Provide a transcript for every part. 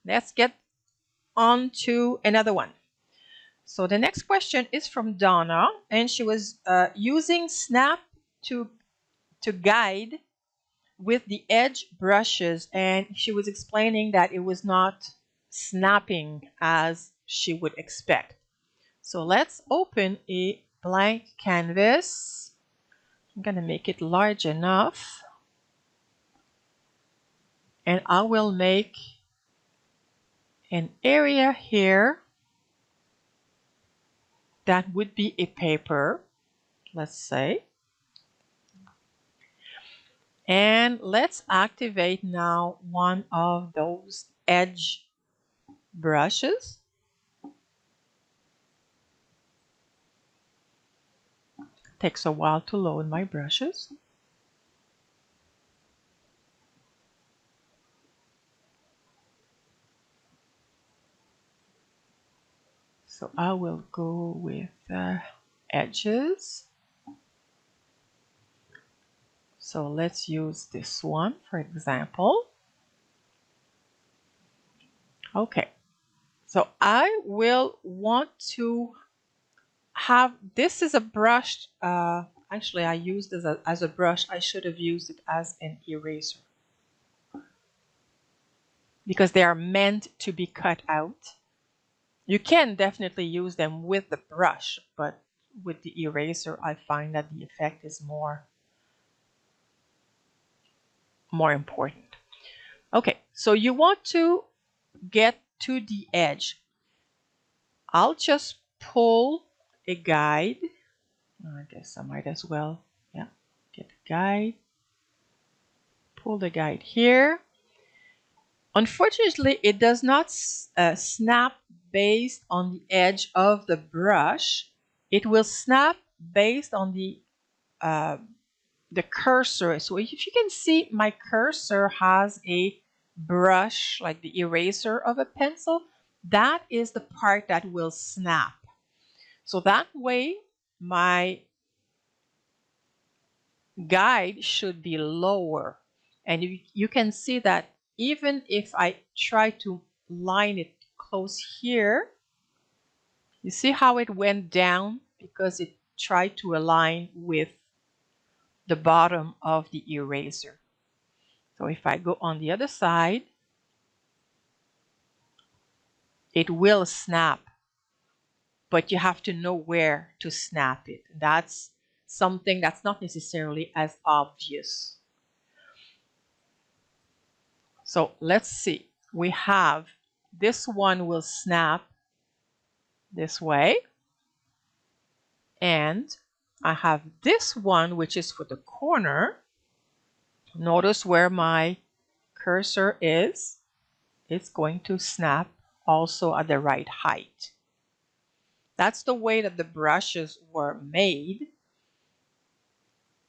let's get on to another one. So the next question is from Donna, and she was using Snap to guide with the edge brushes, and she was explaining that it was not snapping as she would expect. So let's open a blank canvas. I'm going to make it large enough, and I will make an area here that would be a paper, let's say. And let's activate now one of those edge brushes. Takes a while to load my brushes. So I will go with edges. So let's use this one, for example. Okay, so I will want to have, this is a brush, actually I used this as a brush. I should have used it as an eraser, because they are meant to be cut out. You can definitely use them with the brush, but with the eraser, I find that the effect is more important. Okay, so you want to get to the edge. I'll just pull a guide. I guess I might as well, yeah, get a guide. Pull the guide here. Unfortunately, it does not snap based on the edge of the brush. It will snap based on the cursor. So if you can see, my cursor has a brush like the eraser of a pencil. That is the part that will snap. So that way my guide should be lower. And you can see that even if I try to line it close here, you see how it went down because it tried to align with the bottom of the eraser. So if I go on the other side, it will snap, but you have to know where to snap it. That's something that's not necessarily as obvious. So let's see. We have this one will snap this way. And I have this one, which is for the corner. Notice where my cursor is. It's going to snap also at the right height. That's the way that the brushes were made.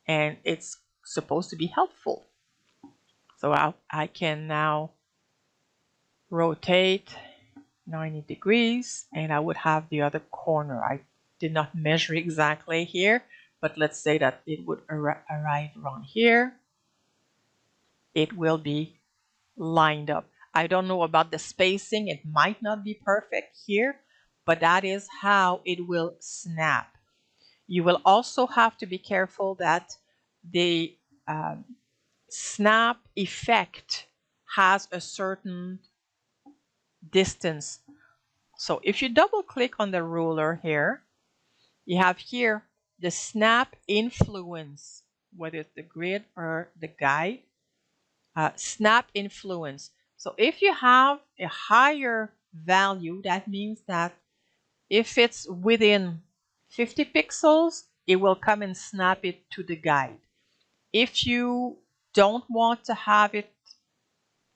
And it's supposed to be helpful. So I can now rotate 90 degrees and I would have the other corner. I did not measure exactly here, but let's say that it would arrive around here. It will be lined up. I don't know about the spacing. It might not be perfect here, but that is how it will snap. You will also have to be careful that the snap effect has a certain distance. So if you double click on the ruler here, you have here the snap influence, whether it's the grid or the guide, snap influence. So if you have a higher value, that means that if it's within 50 pixels, it will come and snap it to the guide. If you don't want to have it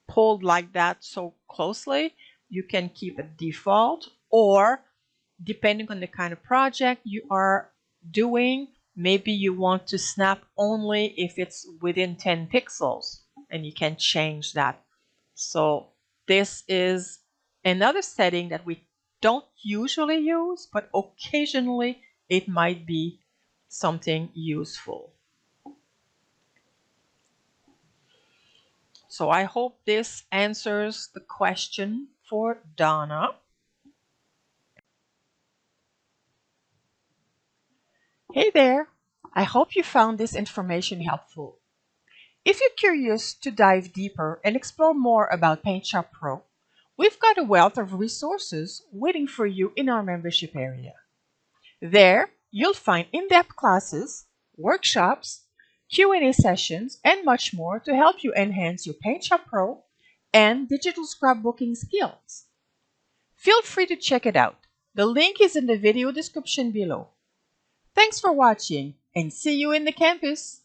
pulled like that so closely, you can keep it default, or depending on the kind of project you are doing, maybe you want to snap only if it's within 10 pixels, and you can change that. So this is another setting that we don't usually use, but occasionally it might be something useful. So I hope this answers the question for Donna. Hey there! I hope you found this information helpful. If you're curious to dive deeper and explore more about PaintShop Pro, we've got a wealth of resources waiting for you in our membership area. There, you'll find in-depth classes, workshops, Q&A sessions, and much more to help you enhance your PaintShop Pro and digital scrapbooking skills. Feel free to check it out. The link is in the video description below. Thanks for watching and see you in the campus!